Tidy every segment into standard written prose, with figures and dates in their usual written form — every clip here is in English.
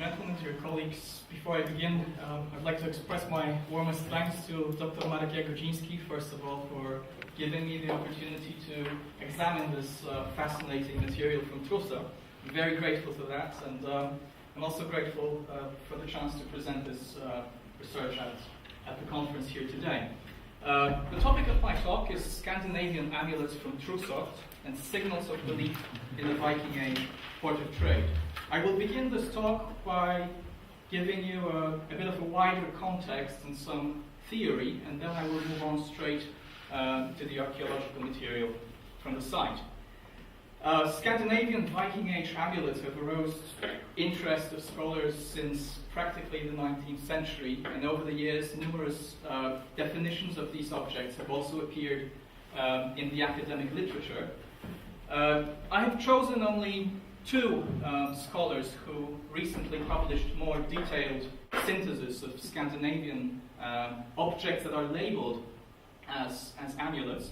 gentlemen, dear colleagues, before I begin, I'd like to express my warmest thanks to Dr. Maciek Jagodziński, first of all, for giving me the opportunity to examine this fascinating material from Truso. I'm very grateful for that, and I'm also grateful for the chance to present this research at the conference here today. The topic of my talk is Scandinavian amulets from Truso and signals of belief in the Viking Age port of trade. I will begin this talk by giving you a bit of a wider context and some theory, and then I will move on straight to the archaeological material from the site. Scandinavian Viking Age amulets have aroused interest of scholars since practically the 19th century, and over the years numerous definitions of these objects have also appeared in the academic literature. I have chosen only two scholars who recently published more detailed synthesis of Scandinavian objects that are labeled as amulets.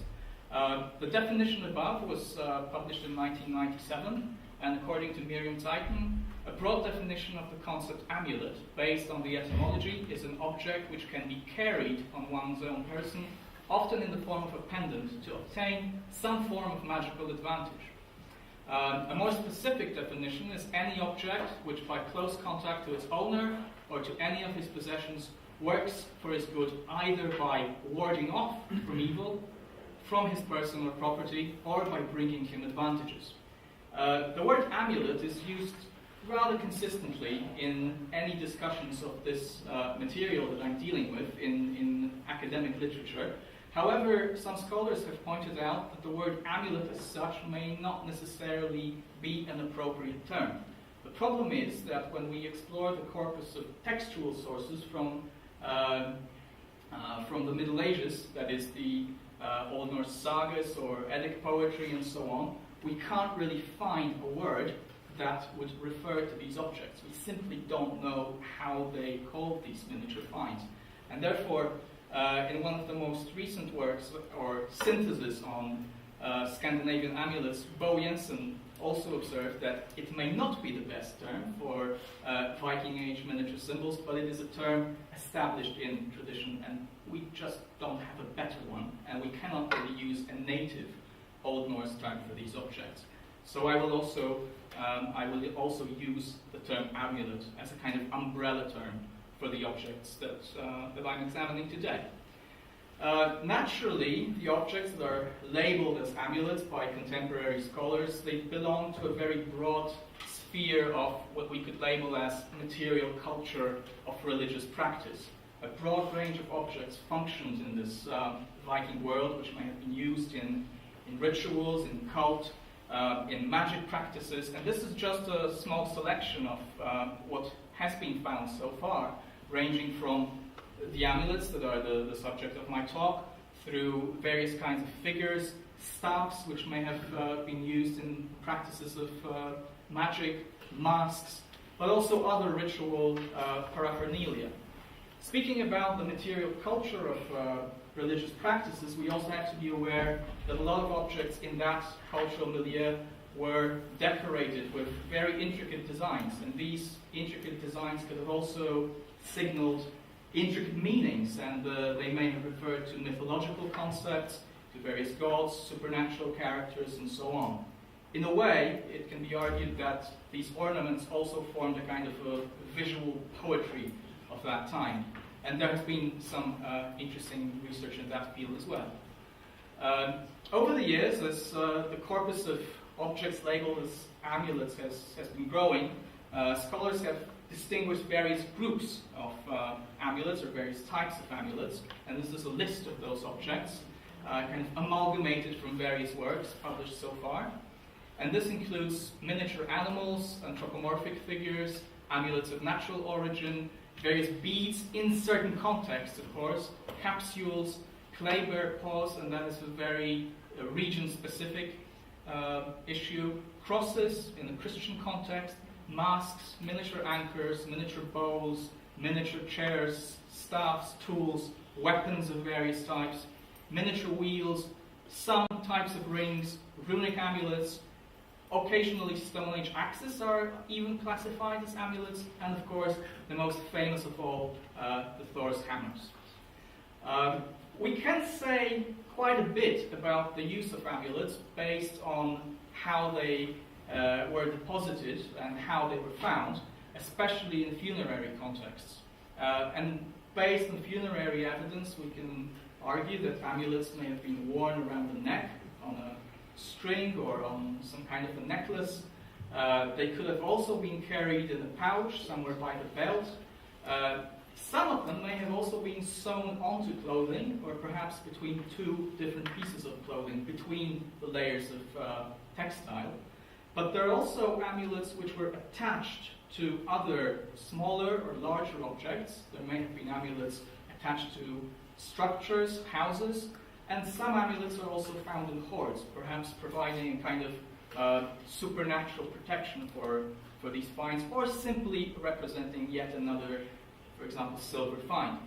The definition above was published in 1997, and according to Miriam Titan, a broad definition of the concept amulet, based on the etymology, is an object which can be carried on one's own person, often in the form of a pendant, to obtain some form of magical advantage. A more specific definition is any object which, by close contact to its owner or to any of his possessions, works for his good either by warding off from evil, from his person or property, or by bringing him advantages. The word amulet is used rather consistently in any discussions of this material that I'm dealing with in academic literature. However, some scholars have pointed out that the word amulet as such may not necessarily be an appropriate term. The problem is that when we explore the corpus of textual sources from the Middle Ages, that is the Old Norse sagas or Eddic poetry and so on, we can't really find a word that would refer to these objects. We simply don't know how they called these miniature finds. And therefore, in one of the most recent works, or synthesis on Scandinavian amulets, Bo Jensen also observed that it may not be the best term for Viking Age miniature symbols, but it is a term established in tradition, and we just don't have a better one, and we cannot really use a native Old Norse term for these objects. So I will also use the term amulet as a kind of umbrella term for the objects that I'm examining today. Naturally, the objects that are labeled as amulets by contemporary scholars, they belong to a very broad sphere of what we could label as material culture of religious practice. A broad range of objects functions in this Viking world, which may have been used in rituals, in cult, in magic practices, and this is just a small selection of what has been found so far, ranging from the amulets that are the subject of my talk, through various kinds of figures, staffs which may have been used in practices of magic, masks, but also other ritual paraphernalia. Speaking about the material culture of religious practices, we also have to be aware that a lot of objects in that cultural milieu were decorated with very intricate designs, and these intricate designs could have also signaled intricate meanings, and they may have referred to mythological concepts, to various gods, supernatural characters, and so on. In a way, it can be argued that these ornaments also formed a kind of a visual poetry of that time, and there has been some interesting research in that field as well. Over the years, as the corpus of objects labeled as amulets has been growing, scholars have distinguished various groups of amulets, or various types of amulets, and this is a list of those objects, kind of amalgamated from various works published so far. And this includes miniature animals, anthropomorphic figures, amulets of natural origin, various beads in certain contexts, of course, capsules, clay bear paws, and that is a very region-specific issue, crosses in the Christian context, masks, miniature anchors, miniature bows, miniature chairs, staffs, tools, weapons of various types, miniature wheels, some types of rings, runic amulets, Occasionally Stone Age axes are even classified as amulets, and of course the most famous of all, the Thor's hammers. We can say quite a bit about the use of amulets based on how they were deposited and how they were found, especially in funerary contexts. And based on funerary evidence, we can argue that amulets may have been worn around the neck on a string or on some kind of a necklace. They could have also been carried in a pouch somewhere by the belt. Some of them may have also been sewn onto clothing, or perhaps between two different pieces of clothing, between the layers of textile. But there are also amulets which were attached to other smaller or larger objects. There may have been amulets attached to structures, houses, and some amulets are also found in hoards, perhaps providing a kind of supernatural protection for these finds, or simply representing yet another, for example, silver find.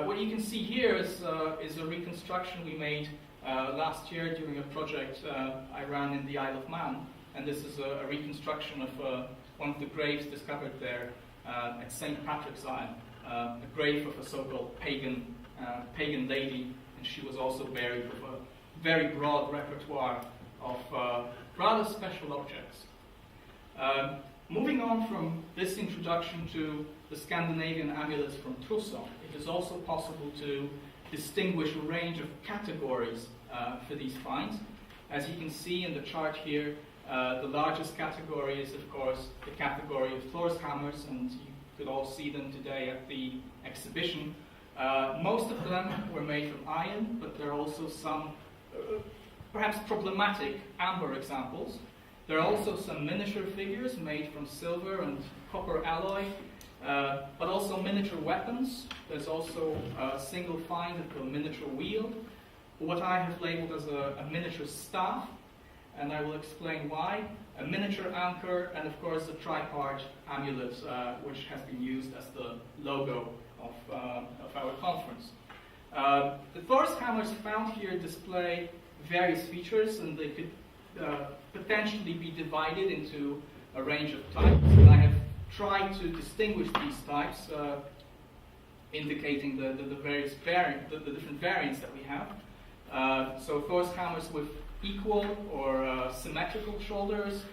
What you can see here is a reconstruction we made last year during a project I ran in the Isle of Man, and this is a reconstruction of one of the graves discovered there at St. Patrick's Isle, a grave of a so-called pagan lady, and she was also buried with a very broad repertoire of rather special objects. Moving on from this introduction to the Scandinavian amulets from Truso, it is also possible to distinguish a range of categories for these finds. As you can see in the chart here, the largest category is, of course, the category of Thor's hammers, and you could all see them today at the exhibition. Most of them were made from iron, but there are also some perhaps problematic amber examples. There are also some miniature figures made from silver and copper alloy, but also miniature weapons. There's also a single find of a miniature wheel, what I have labeled as a miniature staff, and I will explain why, a miniature anchor, and of course a tripart amulet, which has been used as the logo of our conference. The Thor's hammers found here display various features, and they could potentially be divided into a range of types, and I have tried to distinguish these types, indicating the different variants that we have. So Thor's hammers with equal or symmetrical shoulders,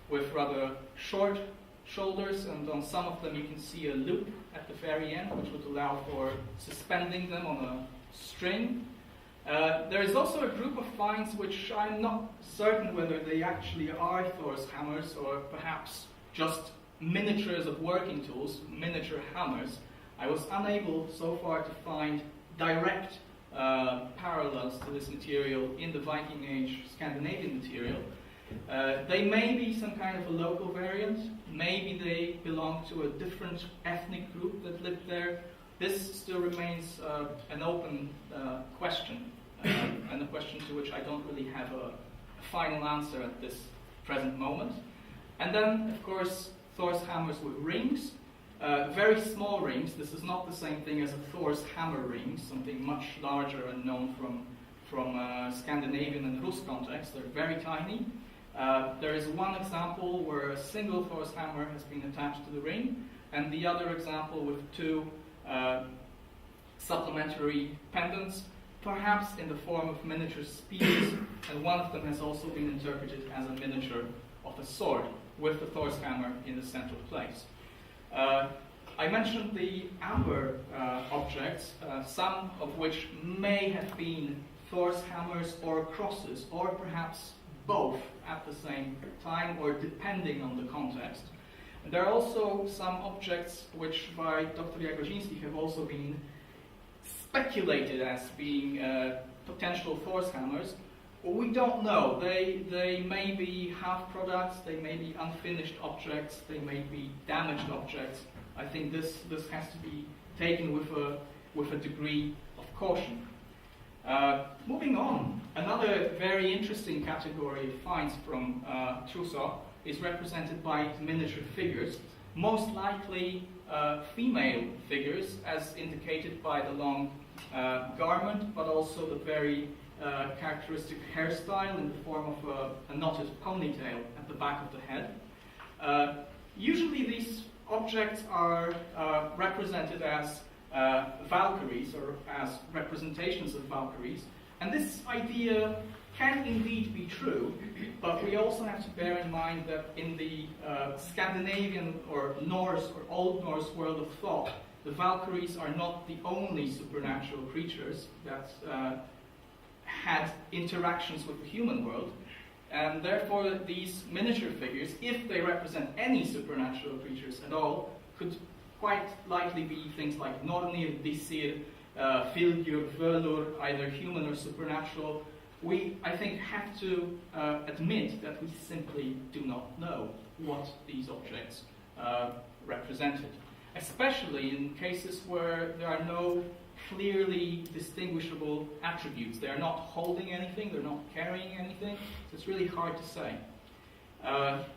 with rather short shoulders, and on some of them you can see a loop at the very end, which would allow for suspending them on a string. There is also a group of finds which I'm not certain whether they actually are Thor's hammers or perhaps just miniatures of working tools, miniature hammers. I was unable so far to find direct parallels to this material in the Viking Age Scandinavian material. They may be some kind of a local variant, maybe they belong to a different ethnic group that lived there. This still remains an open question, and a question to which I don't really have a final answer at this present moment. And then, of course, Thor's hammers with rings, very small rings. This is not the same thing as a Thor's hammer ring, something much larger and known from Scandinavian and Rus context. They're very tiny. There is one example where a single Thor's hammer has been attached to the ring, and the other example with two supplementary pendants, perhaps in the form of miniature spears, and one of them has also been interpreted as a miniature of a sword, with the Thor's hammer in the central place. I mentioned the amber objects, some of which may have been Thor's hammers or crosses, or perhaps both at the same time, or depending on the context. And there are also some objects which by Dr. Jagodziński have also been speculated as being potential Thor's hammers. Well, we don't know. They may be half products, they may be unfinished objects, they may be damaged objects. I think this has to be taken with a degree of caution. Moving on, another very interesting category of finds from Truso is represented by miniature figures, most likely female figures, as indicated by the long garment, but also the very characteristic hairstyle in the form of a knotted ponytail at the back of the head. Usually these objects are represented as Valkyries, or as representations of Valkyries, and this idea can indeed be true, but we also have to bear in mind that in the Scandinavian or Norse or Old Norse world of thought, the Valkyries are not the only supernatural creatures that had interactions with the human world, and therefore these miniature figures, if they represent any supernatural creatures at all, could quite likely be things like Nornir, Disir, Fylgjur, Völur, either human or supernatural. We, I think, have to admit that we simply do not know what these objects represented, especially in cases where there are no clearly distinguishable attributes. They are not holding anything, they're not carrying anything, so it's really hard to say.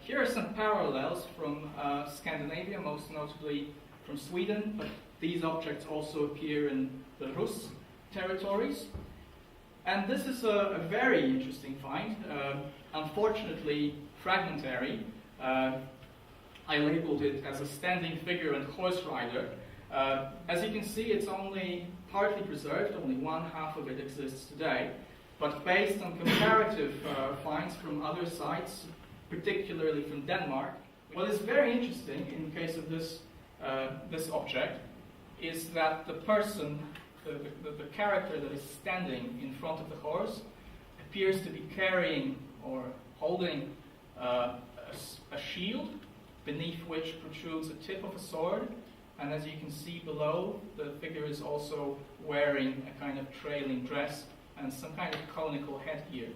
Here are some parallels from Scandinavia, most notably from Sweden, but these objects also appear in the Rus territories. And this is a very interesting find, unfortunately fragmentary. I labeled it as a standing figure and horse rider. As you can see, it's only partly preserved, only one half of it exists today, but based on comparative finds from other sites, particularly from Denmark, what is very interesting in the case of this, this object is that the person, the character that is standing in front of the horse appears to be carrying or holding a shield beneath which protrudes a tip of a sword, and as you can see below, the figure is also wearing a kind of trailing dress and some kind of conical headgear.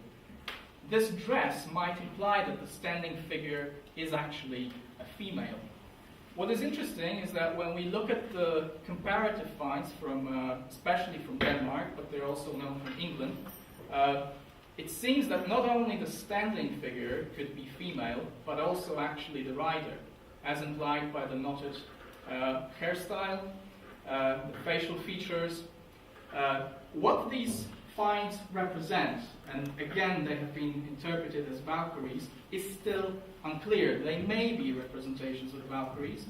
This dress might imply that the standing figure is actually a female. What is interesting is that when we look at the comparative finds from, especially from Denmark, but they're also known from England, it seems that not only the standing figure could be female, but also actually the rider, as implied by the knotted hairstyle, the facial features. What these finds represent, and again they have been interpreted as Valkyries, is still unclear. They may be representations of Valkyries.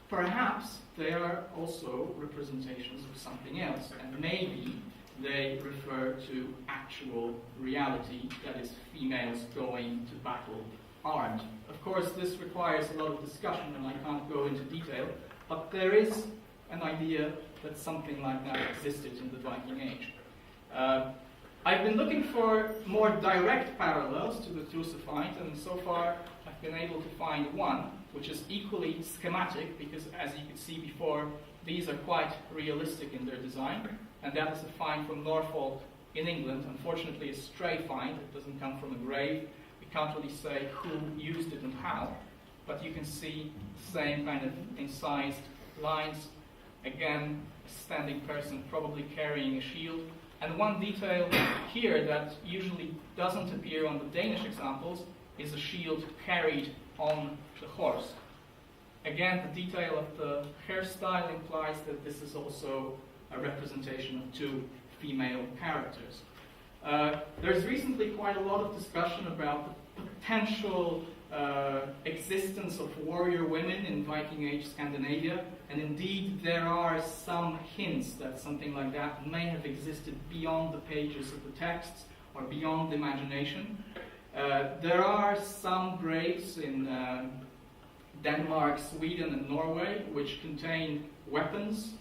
Perhaps they are also representations of something else, and maybe they refer to actual reality, that is, females going to battle armed. Of course, this requires a lot of discussion, and I can't go into detail, but there is an idea that something like that existed in the Viking Age. I've been looking for more direct parallels to the Truso find, and so far I've been able to find one, which is equally schematic, because as you could see before, these are quite realistic in their design, and that is a find from Norfolk in England. Unfortunately, a stray find. It doesn't come from a grave. We can't really say who used it and how, but you can see the same kind of incised lines. Again, a standing person probably carrying a shield. And one detail here that usually doesn't appear on the Danish examples is a shield carried on the horse. Again, the detail of the hairstyle implies that this is also a representation of two female characters. There's recently quite a lot of discussion about the potential existence of warrior women in Viking Age Scandinavia, and indeed there are some hints that something like that may have existed beyond the pages of the texts or beyond the imagination. There are some graves in Denmark, Sweden and Norway which contain weapons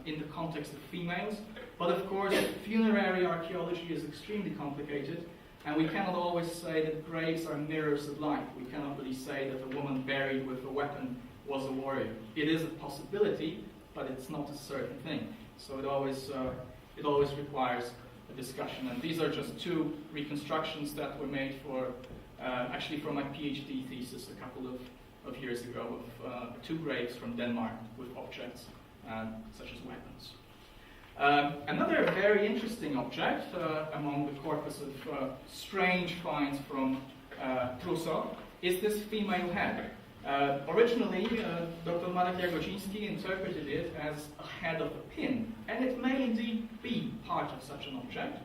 in the context of females, but of course funerary archaeology is extremely complicated, and we cannot always say that graves are mirrors of life. We cannot really say that a woman buried with a weapon was a warrior. It is a possibility, but it's not a certain thing. So it always requires a discussion. And these are just two reconstructions that were made for, actually for my PhD thesis a couple of years ago, of two graves from Denmark with objects such as weapons. Another very interesting object among the corpus of strange finds from Truso is this female head. Originally, Dr. Maciek Jagodziński interpreted it as a head of a pin, and it may indeed be part of such an object.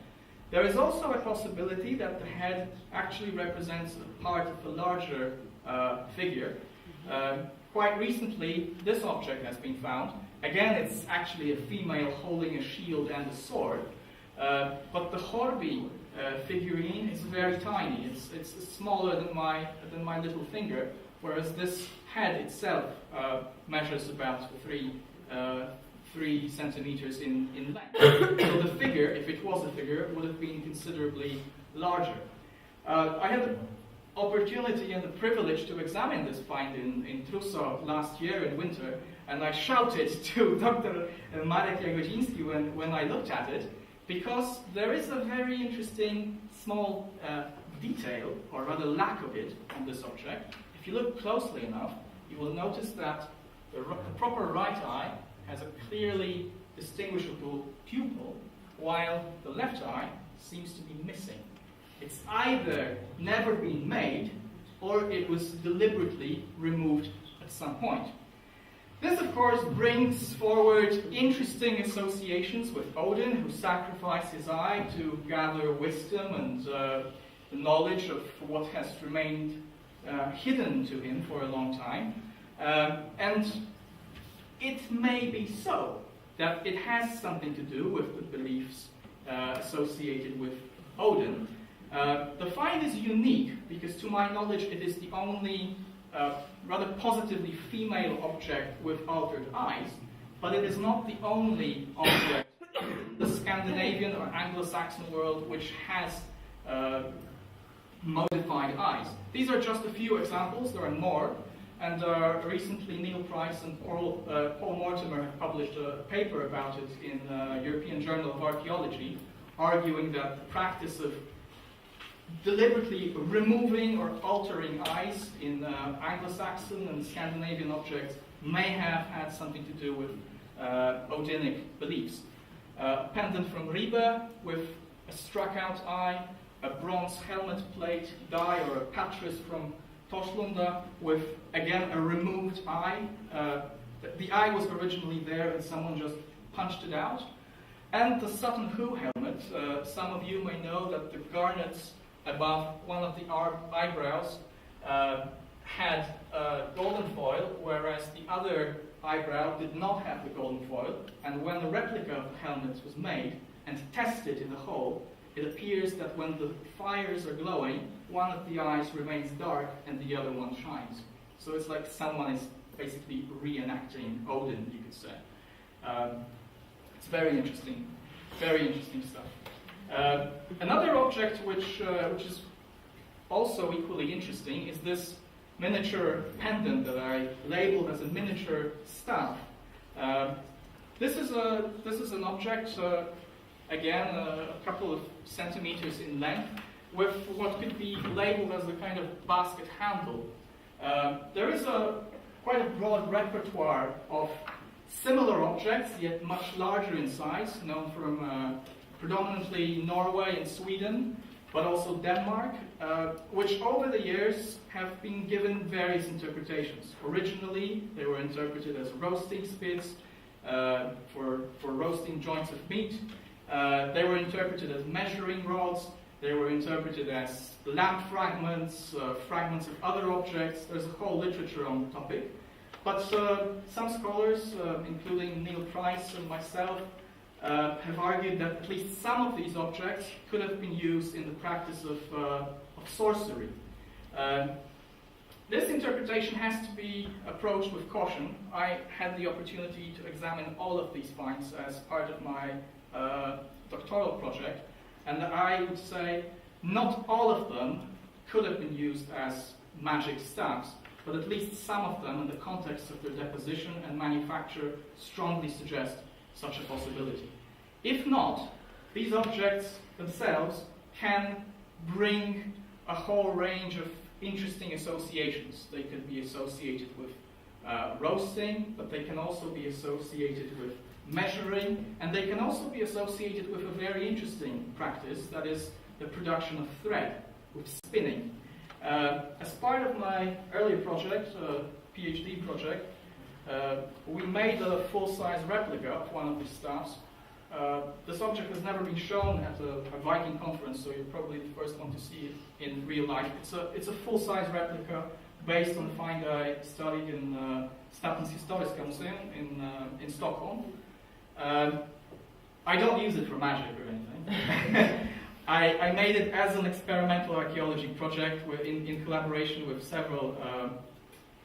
There is also a possibility that the head actually represents a part of a larger figure. Quite recently, this object has been found. Again, it's actually a female holding a shield and a sword. But the Horby figurine is very tiny. It's smaller than my little finger, whereas this head itself measures about 3 centimeters in length. So the figure, if it was a figure, would have been considerably larger. I had the opportunity and the privilege to examine this find in Truso last year in winter, and I shouted to Dr. Maciek Jagodziński when I looked at it, because there is a very interesting small detail, or rather lack of it, on this object. If you look closely enough, you will notice that the proper right eye has a clearly distinguishable pupil, while the left eye seems to be missing. It's either never been made, or it was deliberately removed at some point. This, of course, brings forward interesting associations with Odin, who sacrificed his eye to gather wisdom and the knowledge of what has remained hidden to him for a long time. And it may be so that it has something to do with the beliefs associated with Odin. The find is unique because, to my knowledge, it is the only rather positively female object with altered eyes, but it is not the only object in the Scandinavian or Anglo-Saxon world which has modified eyes. These are just a few examples, there are more, and recently Neil Price and Paul Mortimer have published a paper about it in the European Journal of Archaeology, arguing that the practice of deliberately removing or altering eyes in Anglo-Saxon and Scandinavian objects may have had something to do with Odinic beliefs. A pendant from Ribe with a struck-out eye, a bronze helmet plate die, or a patris from Torslunda with, again, a removed eye. The eye was originally there and someone just punched it out. And the Sutton Hoo helmet. Some of you may know that the garnets above one of the eyebrows had golden foil, whereas the other eyebrow did not have the golden foil. And when the replica of the helmet was made and tested in the hole, it appears that when the fires are glowing, one of the eyes remains dark and the other one shines. So it's like someone is basically reenacting Odin, you could say. It's very interesting stuff. Another object which is also equally interesting is this miniature pendant that I labeled as a miniature staff. This is an object, again, a couple of centimeters in length, with what could be labeled as a kind of basket handle. There is quite a broad repertoire of similar objects, yet much larger in size, known from predominantly Norway and Sweden, but also Denmark, which over the years have been given various interpretations. Originally, they were interpreted as roasting spits for roasting joints of meat. They were interpreted as measuring rods. They were interpreted as lamp fragments, fragments of other objects. There's a whole literature on the topic. But some scholars, including Neil Price and myself, have argued that at least some of these objects could have been used in the practice of sorcery. This interpretation has to be approached with caution. I had the opportunity to examine all of these finds as part of my doctoral project, and I would say not all of them could have been used as magic staffs, but at least some of them, in the context of their deposition and manufacture, strongly suggest such a possibility. If not, these objects themselves can bring a whole range of interesting associations. They could be associated with roasting, but they can also be associated with measuring, and they can also be associated with a very interesting practice, that is the production of thread, with spinning. As part of my earlier project, PhD project, we made a full-size replica of one of these staffs, This object has never been shown at a Viking conference, so you're probably the first one to see it in real life. It's a full-size replica based on a find I studied in Statens Historiska Museum in Stockholm. I don't use it for magic or anything. I made it as an experimental archaeology project in collaboration with several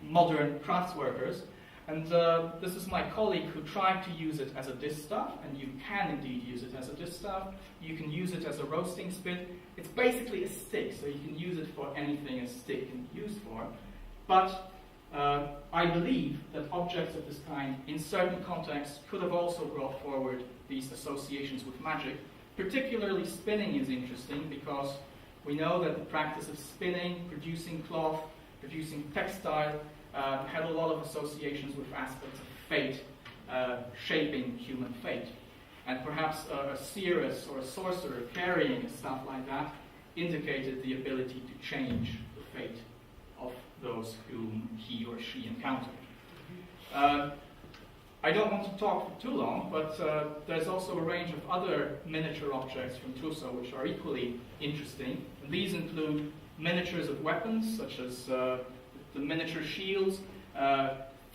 modern craftsworkers. And this is my colleague who tried to use it as a distaff, and you can indeed use it as a distaff. You can use it as a roasting spit. It's basically a stick, so you can use it for anything a stick can be used for. But I believe that objects of this kind, in certain contexts, could have also brought forward these associations with magic. Particularly spinning is interesting because we know that the practice of spinning, producing cloth, producing textile, had a lot of associations with aspects of fate, shaping human fate. And perhaps a seeress or a sorcerer carrying stuff like that indicated the ability to change the fate of those whom he or she encountered. I don't want to talk for too long, but there's also a range of other miniature objects from Truso which are equally interesting. And these include miniatures of weapons, such as the miniature shields,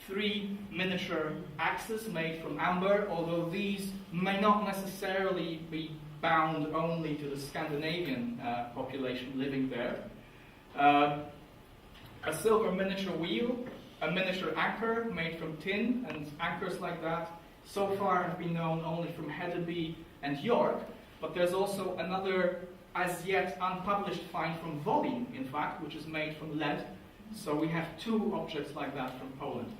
3 miniature axes made from amber, although these may not necessarily be bound only to the Scandinavian population living there. A silver miniature wheel, a miniature anchor made from tin, and anchors like that so far have been known only from Hedeby and York, but there's also another as yet unpublished find from Wolin, in fact, which is made from lead. So we have 2 objects like that from Poland.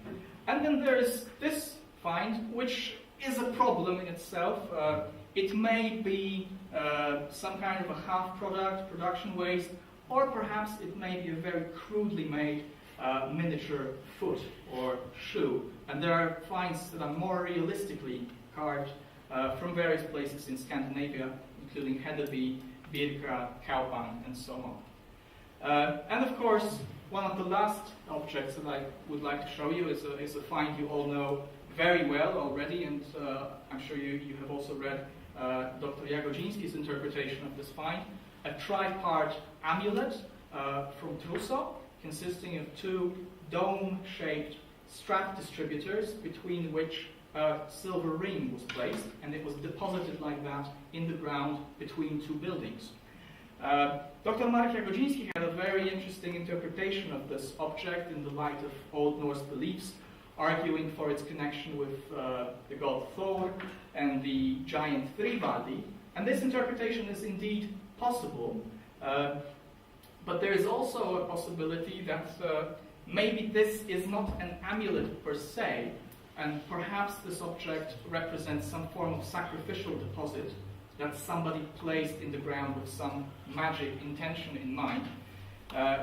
And then there is this find, which is a problem in itself. It may be some kind of a half-product, production waste, or perhaps it may be a very crudely made miniature foot or shoe. And there are finds that are more realistically carved from various places in Scandinavia, including Hedeby, Birka, Kaupan, and so on. And of course, one of the last objects that I would like to show you is a find you all know very well already, and I'm sure you have also read Dr. Jagodziński's interpretation of this find. A tripart amulet from Truso, consisting of 2 dome-shaped strap distributors between which a silver ring was placed, and it was deposited like that in the ground between 2 buildings. Dr. Maciek Jagodziński had a very interesting interpretation of this object in the light of Old Norse beliefs, arguing for its connection with the god Thor and the giant Thrivaldi. And this interpretation is indeed possible, but there is also a possibility that maybe this is not an amulet per se, and perhaps this object represents some form of sacrificial deposit that somebody placed in the ground with some magic intention in mind.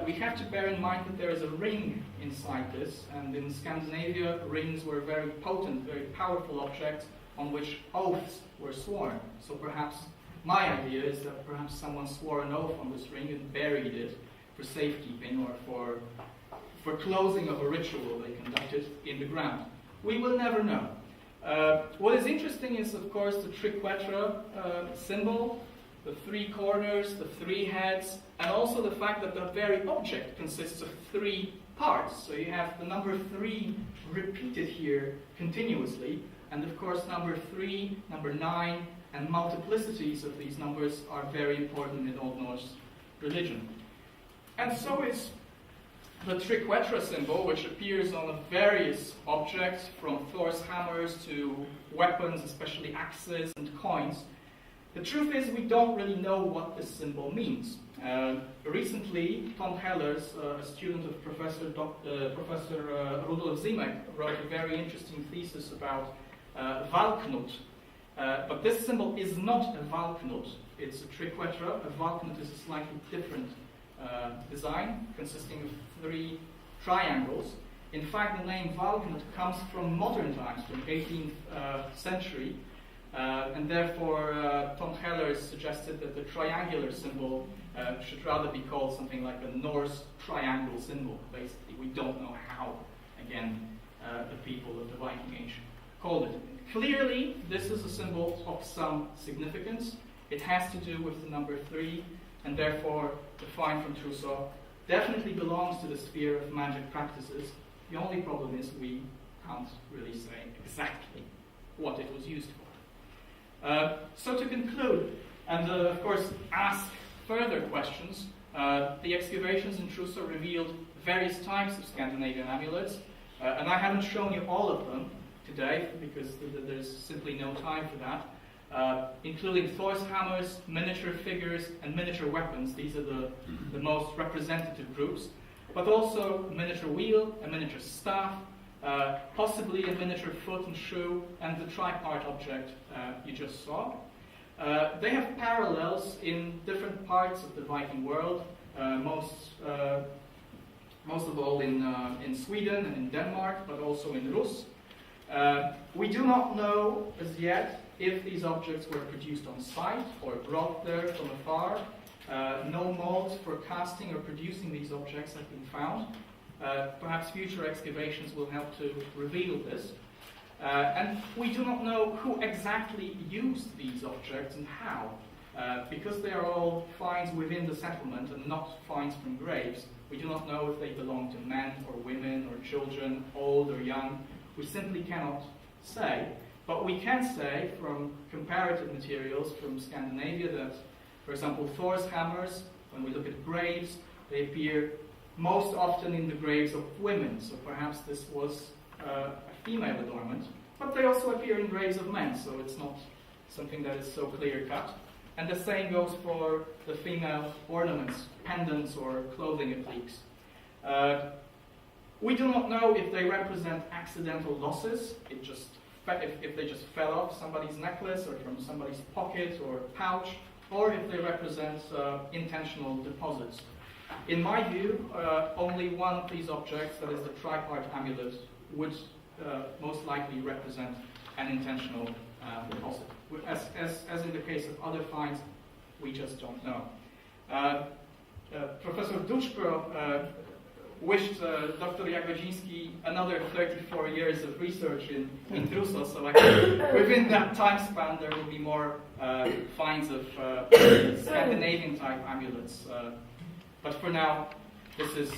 We have to bear in mind that there is a ring inside this, and in Scandinavia, rings were very potent, very powerful objects on which oaths were sworn. So perhaps my idea is that perhaps someone swore an oath on this ring and buried it for safekeeping or for closing of a ritual they conducted in the ground. We will never know. What is interesting is, of course, the triquetra symbol, the 3 corners, the 3 heads, and also the fact that the very object consists of 3 parts. So you have the number 3 repeated here continuously, and of course number 3, number 9, and multiplicities of these numbers are very important in Old Norse religion. And so is the triquetra symbol, which appears on various objects, from Thor's hammers to weapons, especially axes and coins. The truth is, we don't really know what this symbol means. Recently, Tom Hellers, a student of Professor Rudolf Zimek, wrote a very interesting thesis about Valknut. But this symbol is not a Valknut, it's a triquetra. A Valknut is a slightly different design, consisting of 3 triangles. In fact, the name Valknut comes from modern times, from 18th century, and therefore Tom Hellers suggested that the triangular symbol should rather be called something like a Norse triangle symbol. Basically, we don't know how, again, the people of the Viking Age called it. Clearly, this is a symbol of some significance. It has to do with the number 3, and therefore the find from Truso definitely belongs to the sphere of magic practices. The only problem is we can't really say exactly what it was used for. So to conclude, and of course ask further questions, the excavations in Truso revealed various types of Scandinavian amulets, and I haven't shown you all of them today because there's simply no time for that, including Thor's hammers, miniature figures, and miniature weapons. These are the most representative groups, but also a miniature wheel, a miniature staff, possibly a miniature foot and shoe, and the tripart object you just saw. They have parallels in different parts of the Viking world, most of all in Sweden and in Denmark, but also in Rus. We do not know as yet if these objects were produced on site or brought there from afar. No molds for casting or producing these objects have been found. Perhaps future excavations will help to reveal this. And we do not know who exactly used these objects and how. Because they are all finds within the settlement and not finds from graves, we do not know if they belong to men or women or children, old or young. We simply cannot say. But we can say from comparative materials from Scandinavia that, for example, Thor's hammers, when we look at graves, they appear most often in the graves of women. So perhaps this was a female adornment. But they also appear in graves of men, so it's not something that is so clear-cut. And the same goes for the female ornaments, pendants or clothing appliques. We do not know if they represent accidental losses, if they just fell off somebody's necklace or from somebody's pocket or pouch, or if they represent intentional deposits. In my view, only one of these objects, that is the tripart amulet, would most likely represent an intentional deposit. As in the case of other finds, we just don't know. Professor Duszko wished Dr. Jagodziński another 34 years of research in Truso, so I think within that time span there will be more finds of Scandinavian type amulets. But for now, this is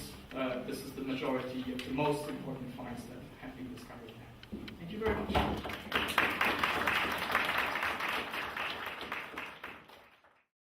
the majority of the most important finds that have been discovered there. Thank you very much.